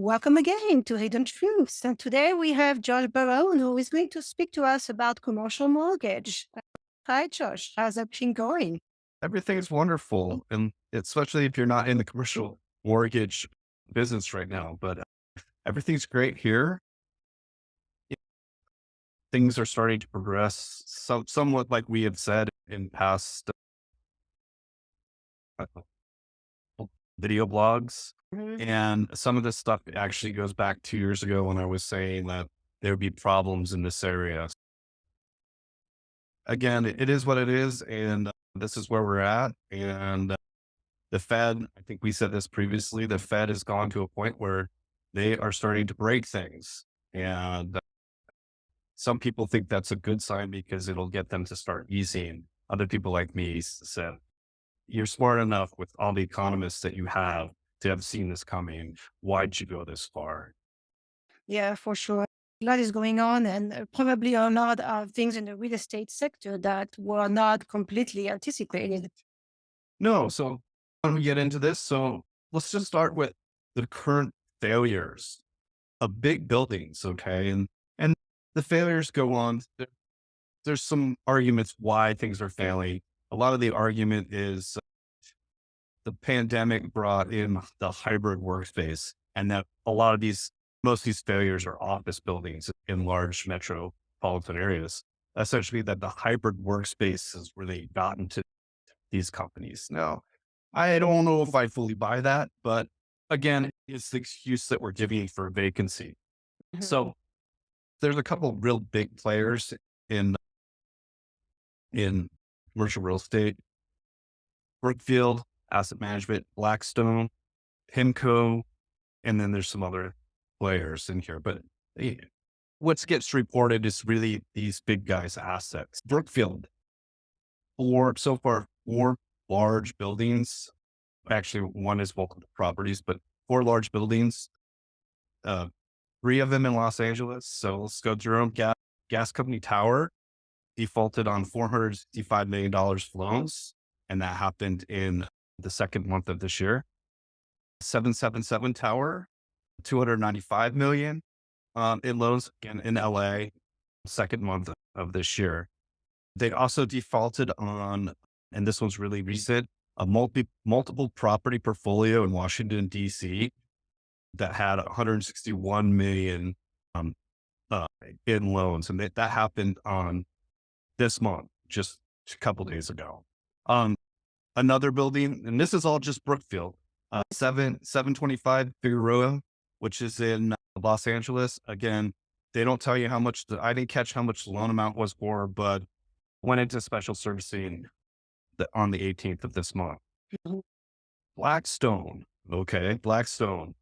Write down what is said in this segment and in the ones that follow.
Welcome again to Hidden Truths. And today we have Josh Barone, who is going to speak to us about commercial mortgage. Hi, Josh. How's everything going? Everything's wonderful, and especially if you're not in the commercial mortgage business right now, but everything's great here. Yeah, things are starting to progress somewhat like we have said in past uh, video blogs. Mhm. And some of this stuff actually goes back 2 years ago when I was saying that there would be problems in this area. Again, it is what it is, and this is where we're at. And the Fed, I think we said this previously, the Fed has gone to a point where they are starting to break things. And some people think that's a good sign because it'll get them to start easing. Other people like me said, you're smart enough with all the economists that you have to have seen this coming. Why'd you go this far? Yeah, for sure. A lot is going on, and probably a lot of things in the real estate sector that were not completely anticipated. No. So when we get into this, so let's just start with the current failures of big buildings. Okay. And the failures go on. There's some arguments why things are failing. A lot of the argument is the pandemic brought in the hybrid workspace, and that a lot of most of these failures are office buildings in large metropolitan areas. Essentially, that the hybrid workspace has really gotten to these companies. Now, I don't know if I fully buy that, but again, it's the excuse that we're giving for vacancy. Mhm. So there's a couple of real big players in in commercial real estate: Brookfield Asset Management, Blackstone, PIMCO, and then there's some other players in here. But eh, what gets reported is really these big guys' assets. Brookfield, so far, four large buildings. Actually, one is multiple properties, but four large buildings, uh, three of them in Los Angeles. So let's go through them. Gas Company Tower defaulted on $465 million loans, and that happened in the second month of this year. 777 Tower, 295 million in loans, again in LA, second month of this year. They also defaulted on, and this one's really recent, a multiple property portfolio in Washington, DC that had 161 million um, uh, in loans. And that happened on this month, just a couple days ago. Um, Another building, and this is all just Brookfield, 725 Figueroa, which is in Los Angeles. Again, they don't tell you how much, I didn't catch how much the loan amount was for, but went into special servicing on the 18th of this month. Mhm. Blackstone, okay, Blackstone,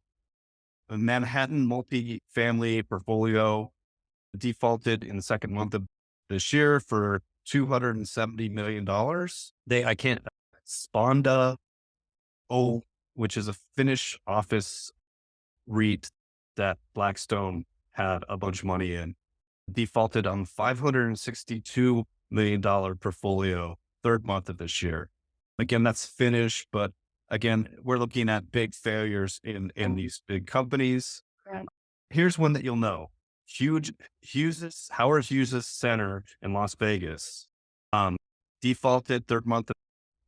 a Manhattan multifamily portfolio defaulted in the second month of this year for $270 million. I can't, Sponda O, which is a Finnish office REIT that Blackstone had a bunch of money in, defaulted on $562 million portfolio, third month of this year. Again, that's Finnish, but again, we're looking at big failures in these big companies. Right. Here's one that you'll know. Howard Hughes Center in Las Vegas, um, defaulted third month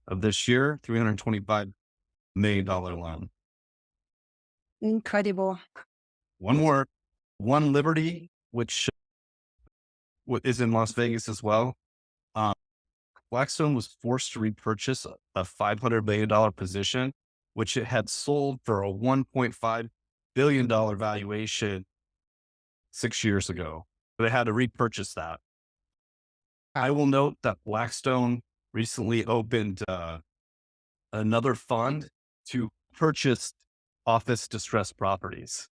of this year, $325 million loan. Incredible. One more, One Liberty, which is in Las Vegas as well. Um, Blackstone was forced to repurchase a $500 million position, which it had sold for a $1.5 billion valuation 6 years ago. They had to repurchase that. I will note that Blackstone recently opened another fund to purchase office distressed properties.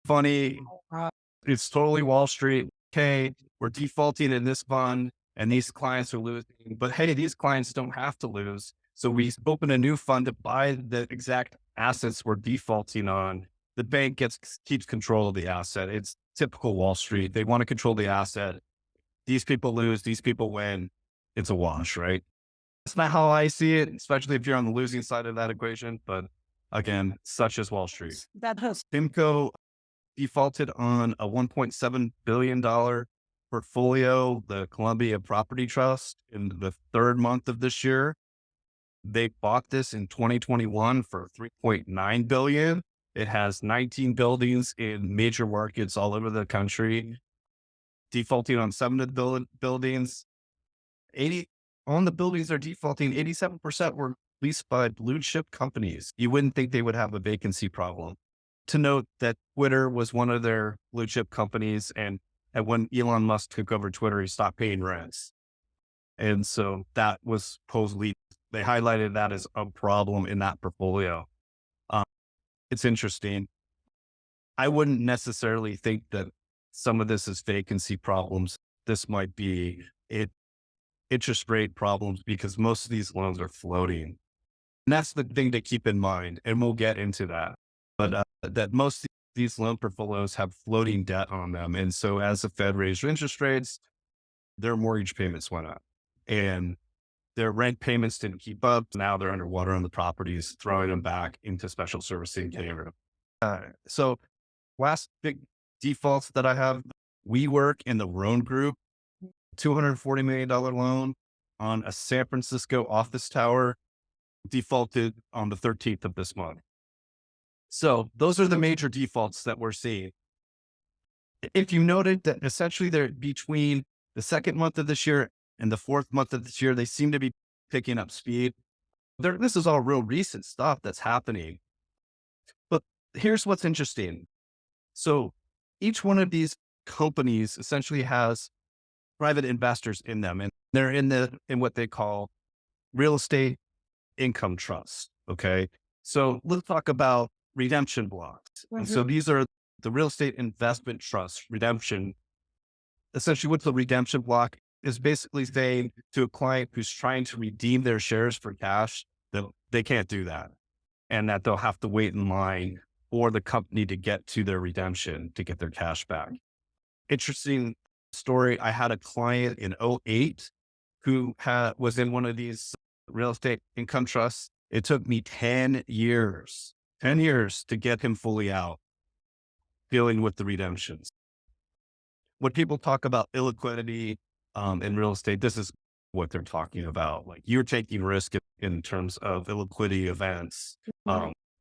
Funny, Wow. it's totally Wall Street. Okay, we're defaulting in this fund and these clients are losing, but hey, these clients don't have to lose. So we open a new fund to buy the exact assets we're defaulting on. The bank keeps control of the asset. It's typical Wall Street. They want to control the asset. These people lose, these people win. It's a wash, right? That's not how I see it, especially if you're on the losing side of that equation. But again, such as Wall Street. That hurts. PIMCO defaulted on a $1.7 billion portfolio, the Columbia Property Trust, in the third month of this year. They bought this in 2021 for 3.9 billion. It has 19 buildings in major markets all over the country, defaulting on seven of the buildings. 80 on the buildings are defaulting. 87% were leased by blue chip companies. You wouldn't think they would have a vacancy problem. To note that Twitter was one of their blue chip companies, and when Elon Musk took over Twitter, he stopped paying rents. And so that was supposedly, they highlighted that as a problem in that portfolio. Um, it's interesting. I wouldn't necessarily think that some of this is vacancy problems. This might be interest rate problems, because most of these loans are floating. And that's the thing to keep in mind. And we'll get into that. But that most of these loan portfolios have floating debt on them. And so as the Fed raised interest rates, their mortgage payments went up and their rent payments didn't keep up. Now they're underwater on the properties, throwing them back into special servicing. So last big defaults that I have, WeWork and the Roan Group, $240 million loan on a San Francisco office tower, defaulted on the 13th of this month. So those are the major defaults that we're seeing. If you noted that essentially they're between the second month of this year and the fourth month of this year, they seem to be picking up speed. This is all real recent stuff that's happening. But here's what's interesting. So each one of these companies essentially has private investors in them, and they're in what they call real estate income trusts. Okay. So let's talk about redemption blocks. And so these are the real estate investment trust redemption. Essentially, what the redemption block is basically saying to a client who's trying to redeem their shares for cash that they can't do that, and that they'll have to wait in line for the company to get to their redemption to get their cash back. Interesting story. I had a client in '08 who was in one of these real estate income trusts. It took me 10 years to get him fully out, dealing with the redemptions. When people talk about illiquidity in real estate, this is what they're talking about. Like, you're taking risk in terms of illiquidity events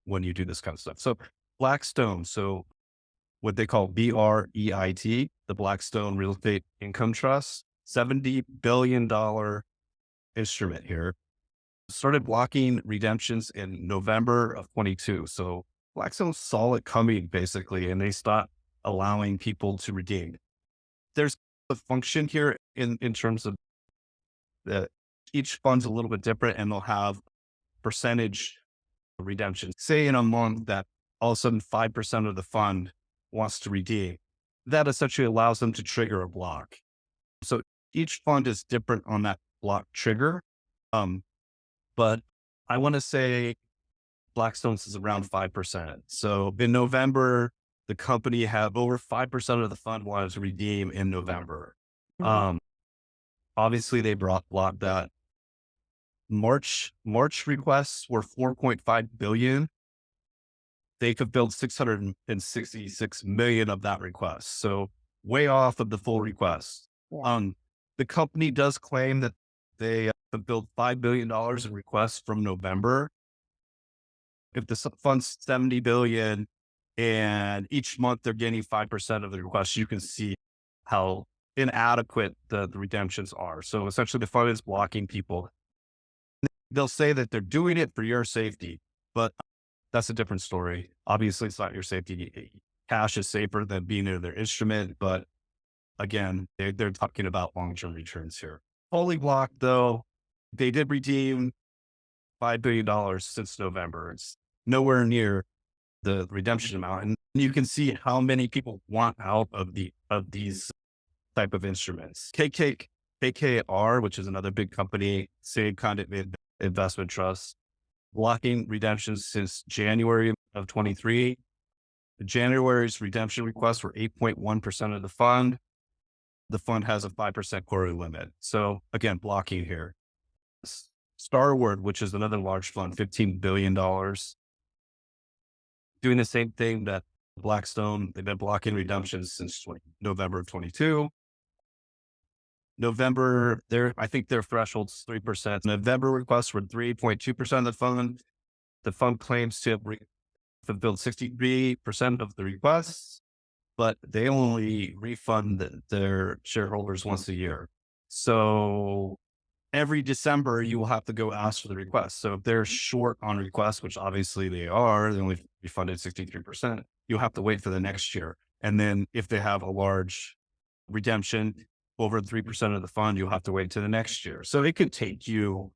when you do this kind of stuff. So Blackstone, so what they call BREIT, the Blackstone Real Estate Income Trust, $70 billion instrument here, started blocking redemptions in November of 22. So Blackstone saw it coming basically, and they stopped allowing people to redeem. There's a function here in terms of that each fund's a little bit different, and they'll have percentage redemption. Say in a month that all of a sudden 5% of the fund wants to redeem, that essentially allows them to trigger a block. So each fund is different on that block trigger. But I want to say Blackstone's is around 5%. So in November, the company had over 5% of the fund wanted to redeem in November. Obviously they blocked that. March requests were 4.5 billion. They fulfilled 666 million of that request. So way off of the full request. Yeah. The company does claim that they fulfilled $5 billion in requests from November. If the fund's 70 billion and each month they're getting 5% of the requests, you can see how inadequate the redemptions are. So essentially the fund is blocking people. They'll say that they're doing it for your safety, but that's a different story. Obviously it's not your safety. Cash is safer than being in their instrument, but again, they're talking about long-term returns here. Fully blocked though, they did redeem $5 billion since November. It's nowhere near the redemption amount. And you can see how many people want out of these type of instruments. KKR, which is another big company, same kind of investment trust, blocking redemptions since January of 23. January's redemption requests were 8.1% of the fund. The fund has a 5% quarterly limit. So again, blocking here. Starwood, which is another large fund, $15 billion. doing the same thing that Blackstone, they've been blocking redemptions since November of 22. November, I think their threshold's 3%. November requests were 3.2% of the fund. The fund claims to have fulfilled 63% of the requests, but they only refund their shareholders once a year. So every December, you will have to go ask for the request. So if they're short on requests, which obviously they are, they only refunded 63%, you'll have to wait for the next year. And then if they have a large redemption over 3% of the fund, you'll have to wait to the next year. So it could take you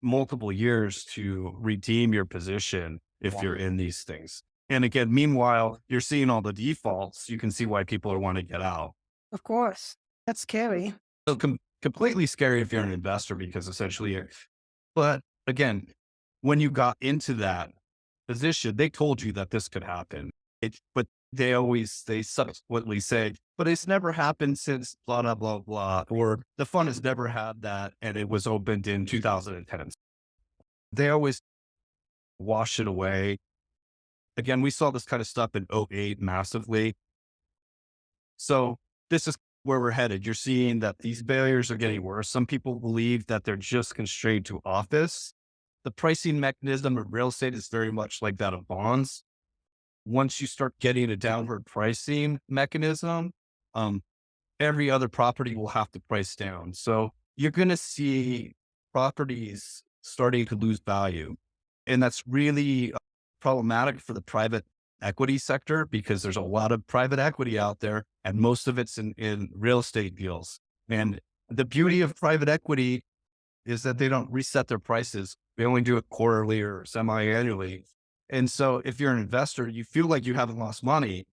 multiple years to redeem your position if you're in these things. And again, meanwhile, you're seeing all the defaults. You can see why people are wanting to get out. Of course. That's scary. So completely scary if you're an investor because essentially but again, when you got into that position, they told you that this could happen. But they subsequently say, but it's never happened since blah, blah, blah, blah, or the fund has never had that. And it was opened in 2010. They always wash it away. Again, we saw this kind of stuff in '08 massively. So this is where we're headed. You're seeing that these failures are getting worse. Some people believe that they're just constrained to office. The pricing mechanism of real estate is very much like that of bonds. Once you start getting a downward pricing mechanism, every other property will have to price down. So you're going to see properties starting to lose value. And that's really problematic for the private equity sector because there's a lot of private equity out there and most of it's in real estate deals. And the beauty of private equity is that they don't reset their prices. They only do it quarterly or semi-annually. And so if you're an investor, you feel like you haven't lost money,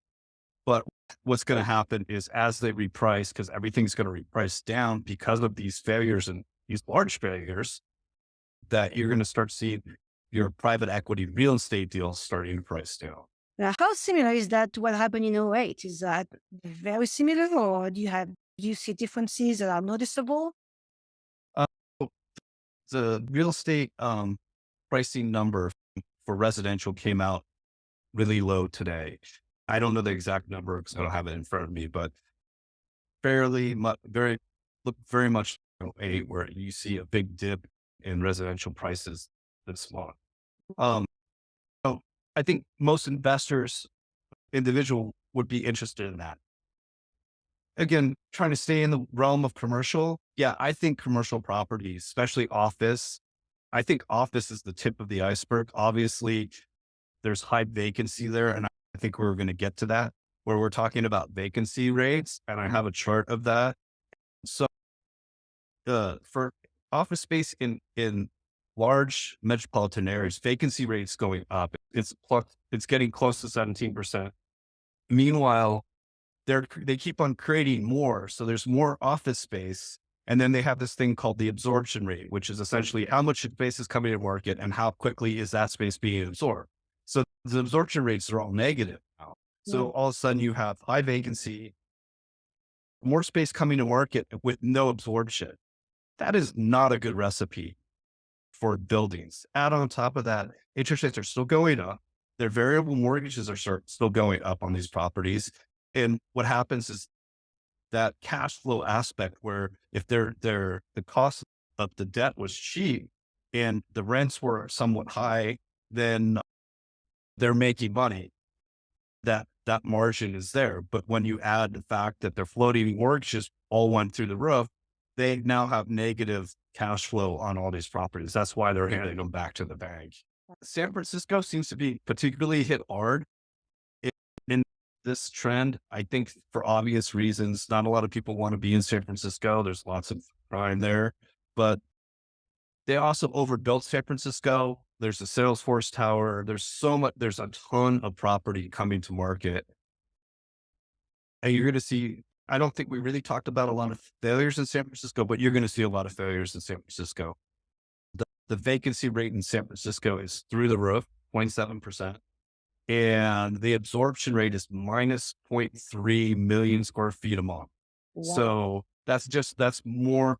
but what's going to happen is as they reprice, because everything's going to reprice down because of these failures and these large failures, that you're going to start seeing your private equity real estate deals starting to price down. Now, how similar is that to what happened in '08? Is that very similar, or do you see differences that are noticeable? Uh, the real estate pricing number for residential came out really low today. I don't know the exact number because I don't have it in front of me, but look very much like '08 where you see a big dip in residential prices this month. Um, so I think most investors, individual, would be interested in that. Again, trying to stay in the realm of commercial. Yeah, I think commercial properties, especially office, I think office is the tip of the iceberg. Obviously, there's high vacancy there. And I think we're going to get to that where we're talking about vacancy rates. And I have a chart of that. So for office space in large metropolitan areas, vacancy rates going up. It's getting close to 17%. Meanwhile, they keep on creating more. So there's more office space. And then they have this thing called the absorption rate, which is essentially how much space is coming to market and how quickly is that space being absorbed. So the absorption rates are all negative now. So all of a sudden you have high vacancy, more space coming to market with no absorption. That is not a good recipe for buildings. Add on top of that, interest rates are still going up. Their variable mortgages are still going up on these properties. And what happens is that cash flow aspect where if the cost of the debt was cheap and the rents were somewhat high, then they're making money. That margin is there. But when you add the fact that their floating mortgages all went through the roof, they now have negative cash flow on all these properties. That's why they're handing them back to the bank. San Francisco seems to be particularly hit hard in this trend. I think for obvious reasons, not a lot of people want to be in San Francisco. There's lots of crime there, but they also overbuilt San Francisco. There's a Salesforce tower. There's a ton of property coming to market. And you're going to see, I don't think we really talked about a lot of failures in San Francisco, but you're going to see a lot of failures in San Francisco. The vacancy rate in San Francisco is through the roof, 0.7%. And the absorption rate is minus 0.3 million square feet a month. Wow. So that's more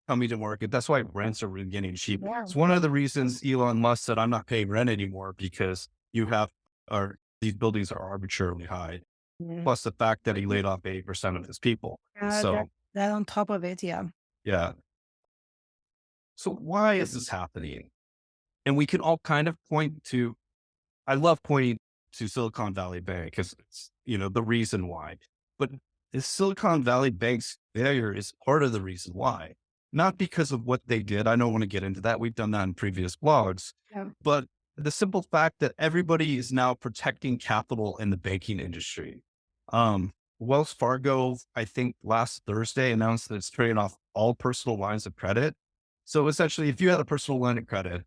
coming to market. That's why rents are really getting cheap. Yeah. It's one of the reasons Elon Musk said, I'm not paying rent anymore because you have, or these buildings are arbitrarily high, Mhm. plus the fact that he laid off 80% of his people. That So, that on top of it, yeah. yeah. So why is this happening? And we can all kind of point to, I love pointing to Silicon Valley Bank because it's, the reason why. But the Silicon Valley Bank's failure is part of the reason why. Not because of what they did. I don't want to get into that. We've done that in previous blogs. Yeah. But the simple fact that everybody is now protecting capital in the banking industry. Wells Fargo, I think last Thursday announced that it's trading off all personal lines of credit. So essentially, if you had a personal line of credit,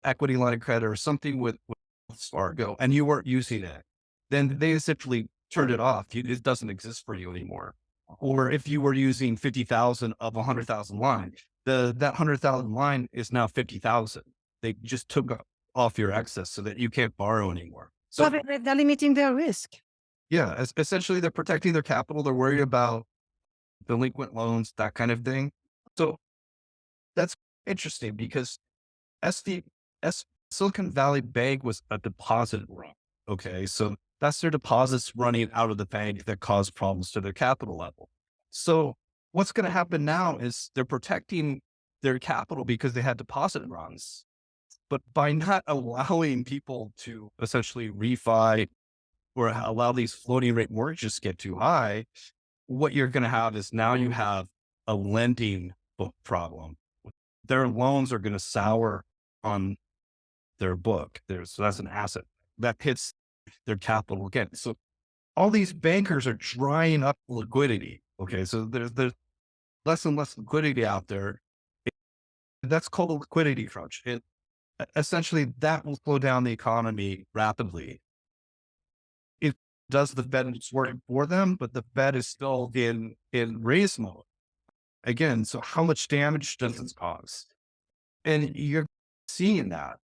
equity line of credit or something with Wells Fargo and you weren't using it, then they essentially turned it off. It doesn't exist for you anymore. Or if you were using 50,000 of 100,000 line, that 100,000 line is now 50,000. They just took off your excess so that you can't borrow anymore. So So they're limiting their risk. yeah, essentially they're protecting their capital. They're worried about delinquent loans, that kind of thing. So that's interesting because SD S Silicon Valley Bank was a deposit run. Okay. So that's their deposits running out of the bank that caused problems to their capital level. So what's going to happen now is they're protecting their capital because they had deposit runs. But by not allowing people to essentially refi or allow these floating rate mortgages to get too high, what you're going to have is now you have a lending book problem. Their loans are going to sour on their book. So that's an asset that hits their capital again. So all these bankers are drying up liquidity. Okay. So there's less and less liquidity out there. That's called a liquidity crunch. Essentially that will slow down the economy rapidly. It does the Fed is working for them, but the Fed is still in raise mode again. So how much damage does this cause? And you're seeing that.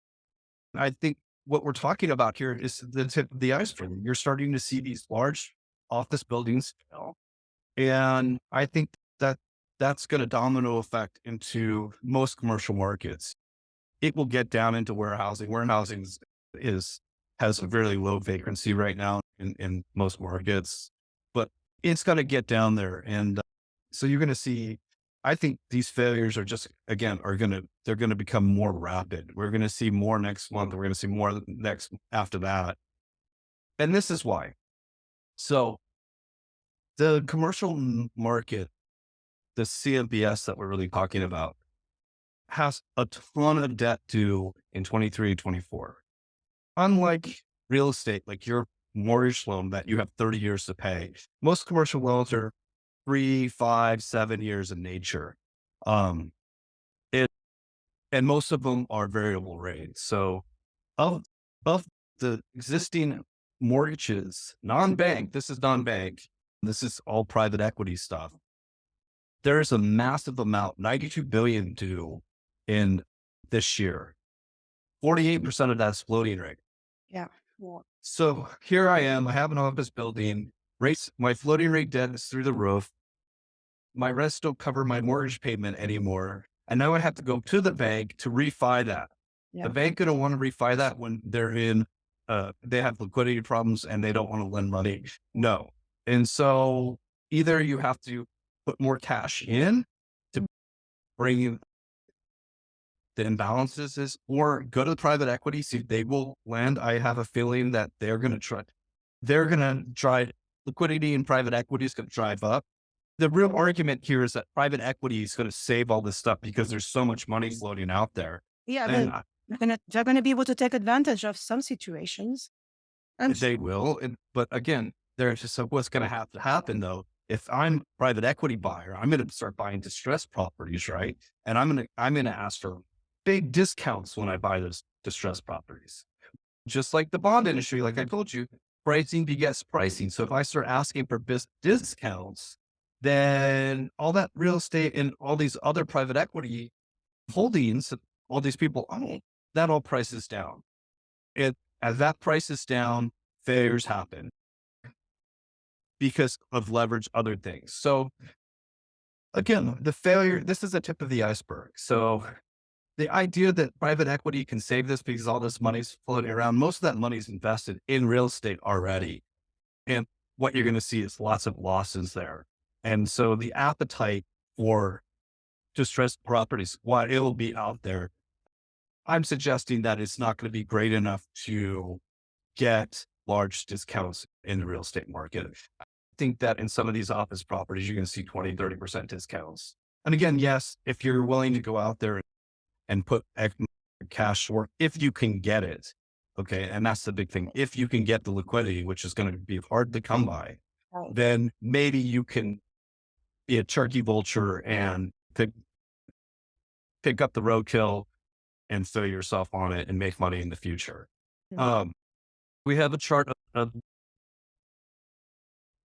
I think what we're talking about here is the tip of the iceberg. You're starting to see these large office buildings fail. And I think that that's going to domino effect into most commercial markets. It will get down into warehousing. Warehousing is has a very low vacancy right now in most markets, but it's going to get down there. And so you're going to see, I think these failures are just, again, they're going to become more rapid. We're going to see more next month. We're going to see more next after that. And this is why. So the commercial market, the CMBS that we're really talking about, has a ton of debt due in 23 and 24. Unlike real estate, like your mortgage loan that you have 30 years to pay, most commercial loans are 3, 5, 7 years in nature. Um, it, and most of them are variable rate. So of, of the existing mortgages, non-bank, this is non-bank, this is all private equity stuff. There's a massive amount, 92 billion due in this year. 48% of that's floating rate. Yeah. Well, So here I am. I have an office building. Rates, my floating rate debt is through the roof. My rents don't cover my mortgage payment anymore. And now I have to go to the bank to refi that. The yeah. bank going to want to refi that when they have liquidity problems and they don't want to lend money. No. And so either you have to put more cash in to bring you the imbalances is, or go to the private equity, see if they will lend. I have a feeling that they're going to try liquidity and private equity is going to drive up. The real argument here is that private equity is going to save all this stuff because there's so much money floating out there. Yeah, And but they're gonna be able to take advantage of some situations. And they will. But again, there's just what's going to have to happen though. If I'm a private equity buyer, I'm going to start buying distressed properties, right? And I'm going to ask for big discounts when I buy those distressed properties. Just like the bond industry, like I told you, pricing begets pricing. So if I start asking for discounts, then all that real estate and all these other private equity holdings, all these people own, that all prices down. And as that prices down, failures happen because of leverage, other things. So again, the failure, this is the tip of the iceberg. So the idea that private equity can save this because all this money's floating around, most of that money's invested in real estate already. And what you're going to see is lots of losses there. And so the appetite for distressed properties, while it'll be out there, I'm suggesting that it's not going to be great enough to get large discounts in the real estate market. I think that in some of these office properties, you're going to see 20, 30% discounts. And again, yes, if you're willing to go out there and put cash work, if you can get it. Okay. And that's the big thing. If you can get the liquidity, which is going to be hard to come by, Right. then maybe you can be a turkey vulture and pick up the roadkill and throw yourself on it and make money in the future. Mm. Um, we have a chart of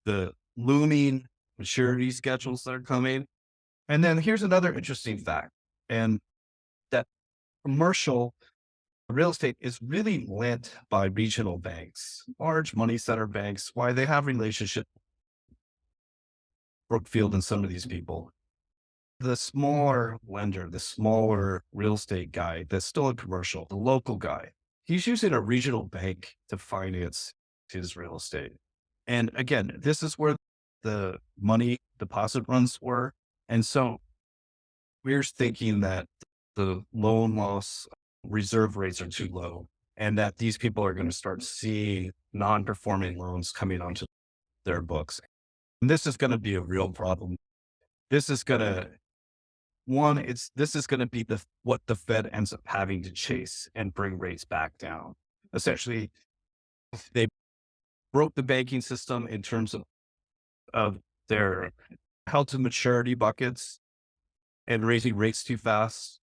the looming maturity schedules that are coming. And then here's another interesting fact, and that commercial real estate is really lent by regional banks, large money center banks, why they have relationship Brookfield and some of these people. The smaller lender, the smaller real estate guy that's still in commercial, the local guy, he's using a regional bank to finance his real estate. And again, this is where the money deposit runs were. And so we're thinking that the loan loss reserve rates are too low and that these people are going to start seeing non-performing loans coming onto their books. And this is going to be a real problem. This is going to, this is going to be what the Fed ends up having to chase and bring rates back down. Essentially, they broke the banking system in terms of their held to maturity buckets and raising rates too fast.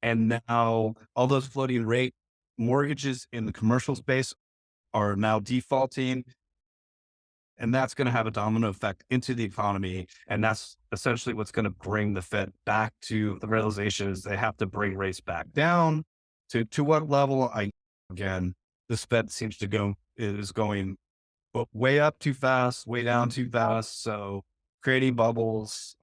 And now all those floating rate mortgages in the commercial space are now defaulting. And that's going to have a domino effect into the economy. And that's essentially what's going to bring the Fed back to the realization is they have to bring rates back down to what level? Again, this Fed seems to is going way up too fast, way down too fast. So creating bubbles.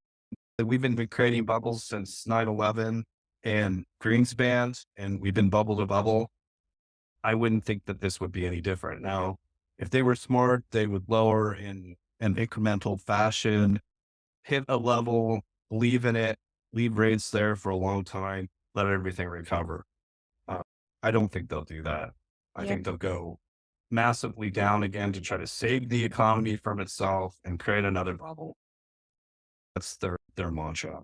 We've been creating bubbles since 9/11 and Greenspan, and we've been bubble to bubble. I wouldn't think that this would be any different. Now, if they were smart, they would lower in an incremental fashion, hit a level, believe in it, leave rates there for a long time, let everything recover. Uh, I don't think they'll do that. I Yeah. think they'll go massively down again to try to save the economy from itself and create another bubble. That's their mantra.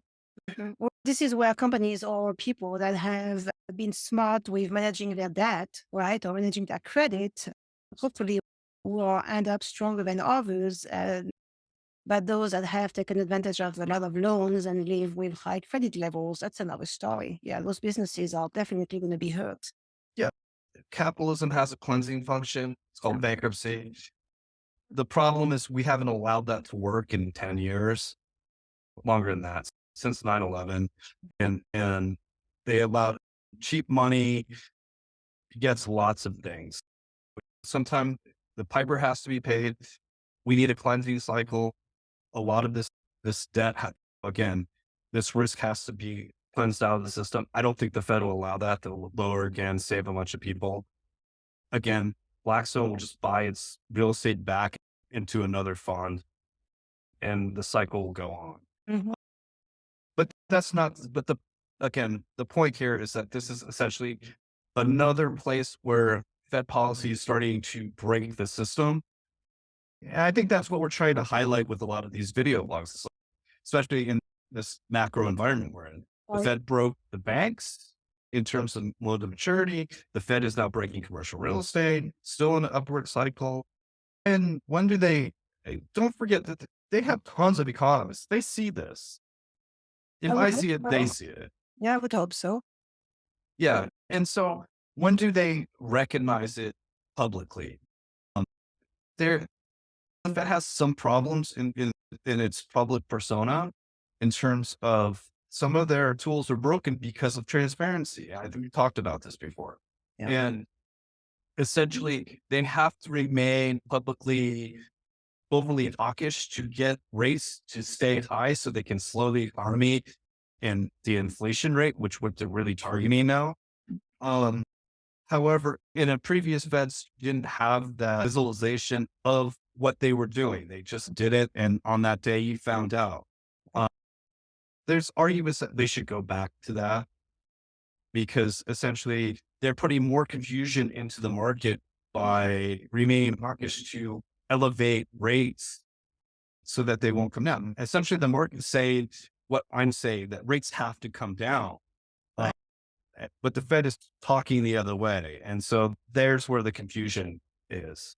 Mhm. Well, this is where companies or people that have been smart with managing their debt, right, or managing their credit, hopefully will end up stronger than others. But those that have taken advantage of a lot of loans and live with high credit levels, that's another story. Yeah, those businesses are definitely going to be hurt. Yeah. Capitalism has a cleansing function. It's called bankruptcy. The problem is we haven't allowed that to work in 10 years, longer than that, since 9/11. And they allowed cheap money, gets lots of things. Sometimes the piper has to be paid. We need a cleansing cycle. A lot of this debt, again, this risk has to be cleansed out of the system. I don't think the Fed will allow that. They'll lower again, save a bunch of people. Again, Blackstone will just buy its real estate back into another fund and the cycle will go on. Mhm. But that's not, but again, the point here is that this is essentially another place where Fed policy is starting to break the system. And I think that's what we're trying to highlight with a lot of these video blogs, especially in this macro environment we're in. The Right. Fed broke the banks in terms of loan to maturity. The Fed is now breaking commercial real estate, still in an upward cycle. And when do don't forget that they have tons of economists. They see this. I If would I hope see it, they so. see it. Yeah, I would hope so. Yeah. And so when do they recognize it publicly? Um, there, the Fed has some problems in its public persona in terms of some of their tools are broken because of transparency. I think we talked about this before. Yeah. And essentially, they have to remain publicly overly hawkish to get rates to stay high so they can slow the economy and the inflation rate, which what they're really targeting now. Um, However, in a previous Feds didn't have that visualization of what they were doing. They just did it. And on that day, you found out. Uh, there's arguments that they should go back to that because essentially they're putting more confusion into the market by remaining hawkish to elevate rates so that they won't come down. Essentially, the market saying what I'm saying that rates have to come down. Uh, but the Fed is talking the other way. And so there's where the confusion is.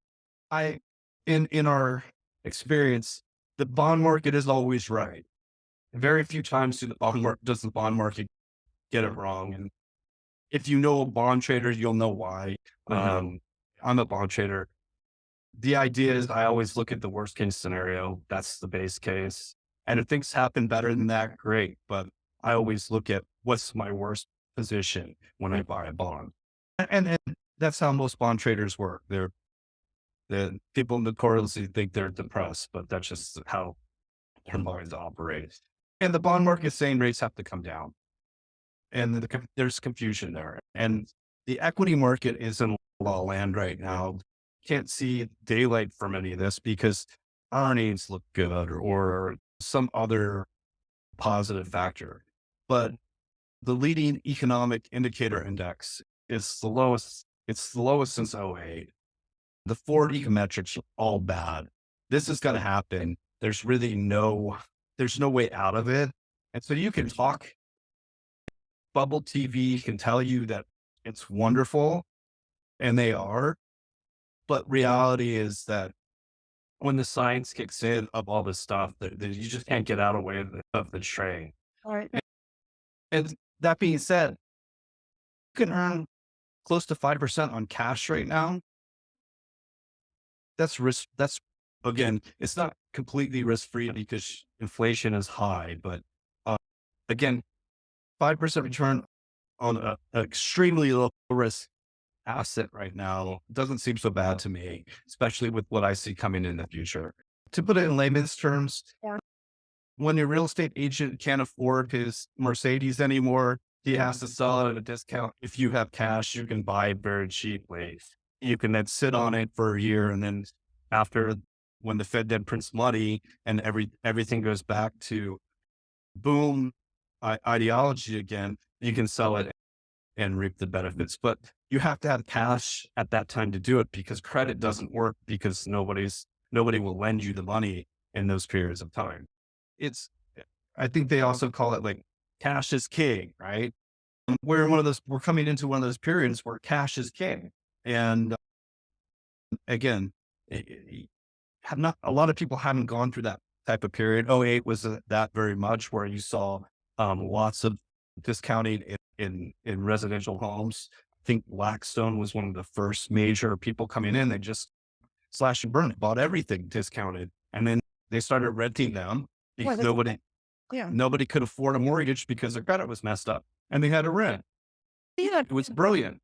I, in our experience, the bond market is always right. Very few times does the bond market get it wrong. And if you know a bond trader, you'll know why. I'm a bond trader. The idea is I always look at the worst case scenario. That's the base case. And if things happen better than that, great. But I always look at what's my worst position when I buy a bond. And that's how most bond traders work. The people notoriously think they're depressed, but that's just how their minds operate. And the bond market is saying rates have to come down. And there's confusion there. And the equity market is in la land right now. Can't see daylight from any of this because earnings look good or some other positive factor. But the leading economic indicator index is the lowest. It's the lowest since '08. The forward econometrics are all bad. This is going to happen. There's no way out of it. And so you can talk. Bubble TV can tell you that it's wonderful, and they are. But reality is that when the science kicks in of all this stuff, that you just can't get out of way of the train. All right. And that being said, you can earn close to 5% on cash right now. That's risk. That's again, it's not completely risk free because inflation is high, but uh, again, 5% return on an extremely low risk asset right now doesn't seem so bad to me, especially with what I see coming in the future. To put it in layman's terms, Yeah. when your real estate agent can't afford his Mercedes anymore, he has to sell it at a discount. If you have cash, you can buy it very cheaply. You can then sit on it for a year. And then after when the Fed then prints money and everything goes back to boom ideology again, you can sell it and reap the benefits. But you have to have cash at that time to do it because credit doesn't work because nobody will lend you the money in those periods of time. It's, I think they also call it like cash is king, right? We're coming into one of those periods where cash is king. And again, have not, a lot of people haven't gone through that type of period. '08 was that very much where you saw lots of discounting in residential homes. I think Blackstone was one of the first major people coming in. They just slash and burn, bought everything discounted. And then they started renting them Well, because that's, yeah. nobody could afford a mortgage because their credit was messed up and they had to rent. Yeah. It was brilliant.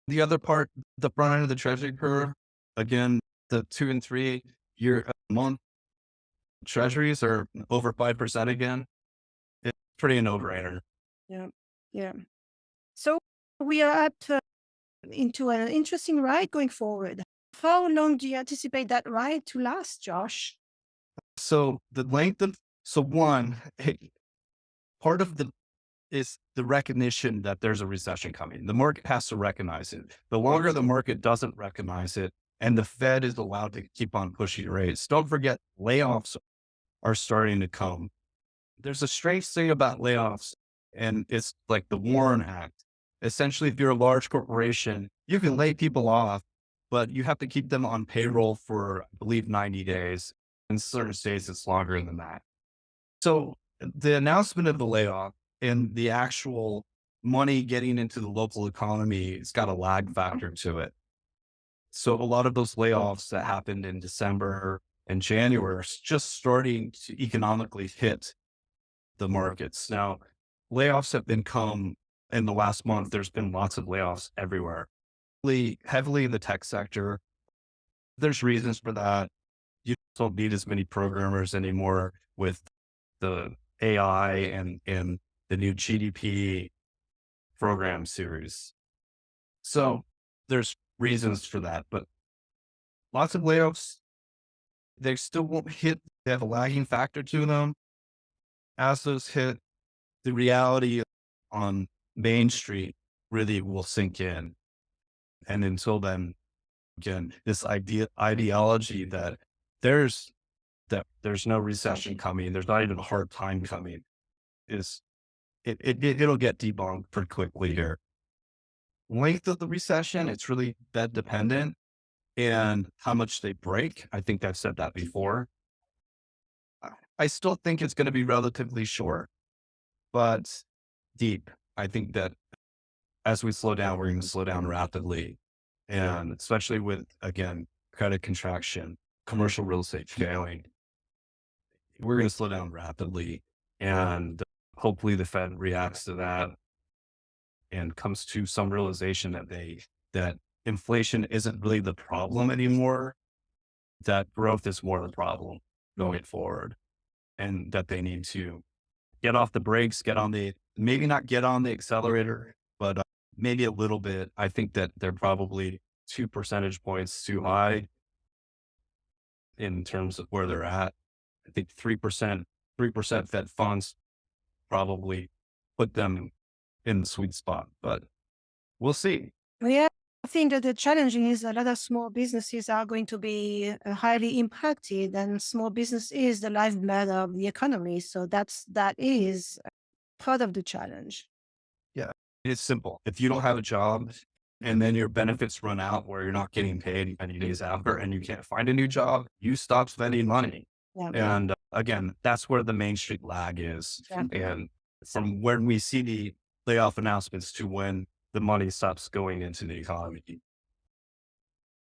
The other part, the front end of the treasury curve, again, the 2 and 3 year month treasuries are over 5% again. It's pretty a no-brainer. Yeah. Yeah. So we are into an interesting ride going forward. How long do you anticipate that ride to last, Josh? So the length of, so one, part of the is the recognition that there's a recession coming. The market has to recognize it. The longer the market doesn't recognize it, and the Fed is allowed to keep on pushing rates. Don't forget, layoffs are starting to come. There's a strange thing about layoffs, and it's like the Warren Act. Essentially, if you're a large corporation, you can lay people off, but you have to keep them on payroll for, I believe, 90 days. In certain states, it's longer than that. So the announcement of the layoff and the actual money getting into the local economy, it's got a lag factor to it. So a lot of those layoffs that happened in December and January are just starting to economically hit the markets. Now, layoffs have been come in the last month. There's been lots of layoffs everywhere, heavily in the tech sector. There's reasons for that. You don't need as many programmers anymore with the AI and the new GDP program series. So there's reasons for that, but lots of layoffs, they still won't hit. They have a lagging factor to them. As those hit, the reality on Main Street really will sink in. And until then, again, this ideology there's there's no recession coming, there's not even a hard time coming, is it'll get debunked pretty quickly here. Length of the recession, it's really bed dependent and how much they break. I think I've said that before. I still think it's going to be relatively short, but deep. I think that as we slow down, we're going to slow down rapidly. And especially with, again, credit contraction, commercial real estate failing, we're going to slow down rapidly. And hopefully the Fed reacts to that and comes to some realization that inflation isn't really the problem anymore, that growth is more the problem going forward, and that they need to get off the brakes, maybe not get on the accelerator, but maybe a little bit. I think that they're probably 2 percentage points too high in terms of where they're at. I think 3% Fed funds probably put them in the sweet spot, but we'll see. Yeah, I think that the challenge is a lot of small businesses are going to be highly impacted, and small business is the lifeblood of the economy. So that is part of the challenge. Yeah, it's simple. If you don't have a job and then your benefits run out where you're not getting paid many days after and you can't find a new job, you stop spending money. Yeah, And again, that's where the Main Street lag is. yeah. And from when we see the layoff announcements to when the money stops going into the economy.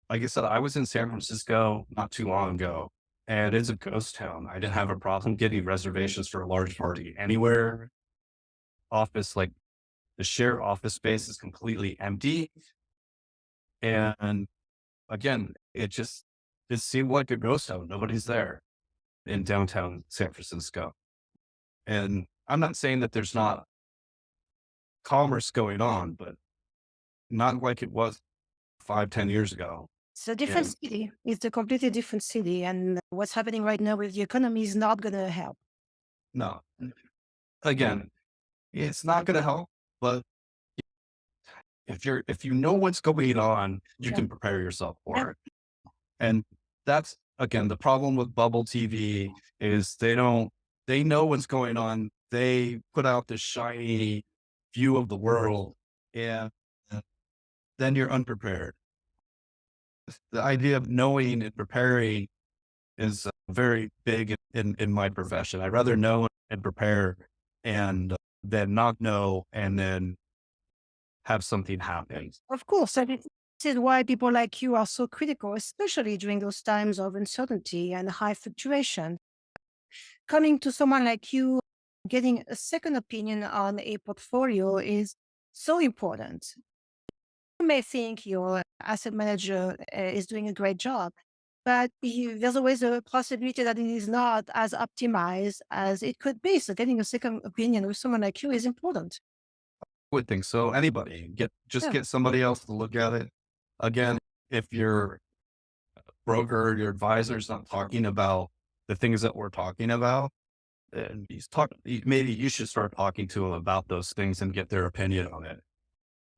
Like I said, I was in San Francisco not too long ago, and it's a ghost town. I didn't have a problem getting reservations for a large party anywhere. Office, like the shared office space is completely empty. And again, it seemed like a ghost town. Nobody's there in downtown San Francisco. And I'm not saying that there's not commerce going on, but not like it was 5, 10 years ago. It's a different And city. It's a completely different city, and what's happening right now with the economy is not going to help. no, again, it's not going to help, but if you know what's going on, you Yeah. can prepare yourself Yeah. for it. And that's again the problem with bubble TV is they know what's going on. They put out this shiny view of the world, and then you're unprepared. The idea of knowing and preparing is very big in my profession. I'd rather know and prepare and than not know and then have something happen. Of course, and this is why people like you are so critical, especially during those times of uncertainty and high fluctuation. Coming to someone like you, getting a second opinion on a portfolio is so important. You may think your asset manager is doing a great job, but there's always a possibility that it is not as optimized as it could be. So getting a second opinion with someone like you is important. Would think so. Anybody Yeah. get somebody else to look at it. Again, if your broker, your advisor is not talking about the things that we're talking about, and maybe you should start talking to them about those things and get their opinion on it.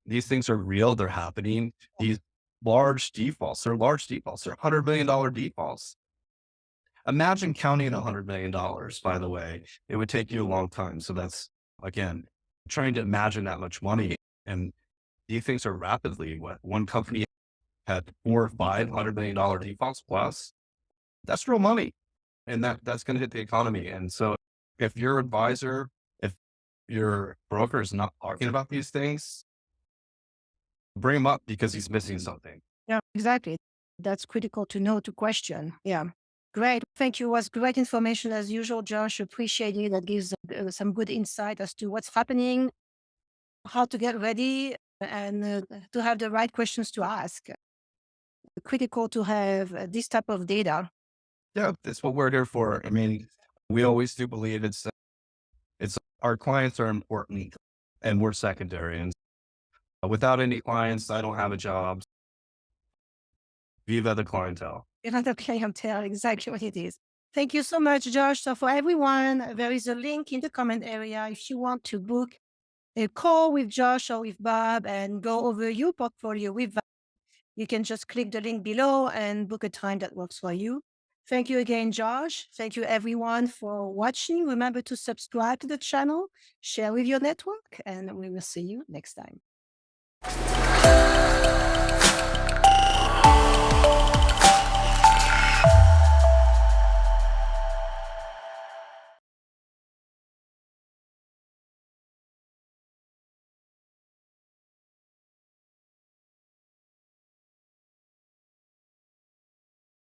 These things are real. They're happening. These they're large defaults. They're $100 million defaults. Imagine counting $100 million, by the way. It would take you a long time. So that's, again, trying to imagine that much money. And these things are rapidly, what one company had 4 or 5 $100 million defaults plus. That's real money. And that's going to hit the economy. And so if your advisor, if your broker is not talking about these things, bring him up because he's missing something. Yeah, exactly. That's critical to know, to question. Yeah. Great. Thank you. It was great information as usual, Josh. Appreciate it. That gives some good insight as to what's happening, how to get ready, and to have the right questions to ask. Critical to have this type of data. Yeah, that's what we're here for. I mean, we always do believe it's our clients are important and we're secondary. And without any clients, I don't have a job. Viva the clientele. Another clientele, exactly what it is. Thank you so much, Josh. So for everyone, there is a link in the comment area if you want to book a call with Josh or with Bob and go over your portfolio with them. You can just click the link below and book a time that works for you. Thank you again, Josh. Thank you everyone for watching. Remember to subscribe to the channel, share with your network, and we will see you next time.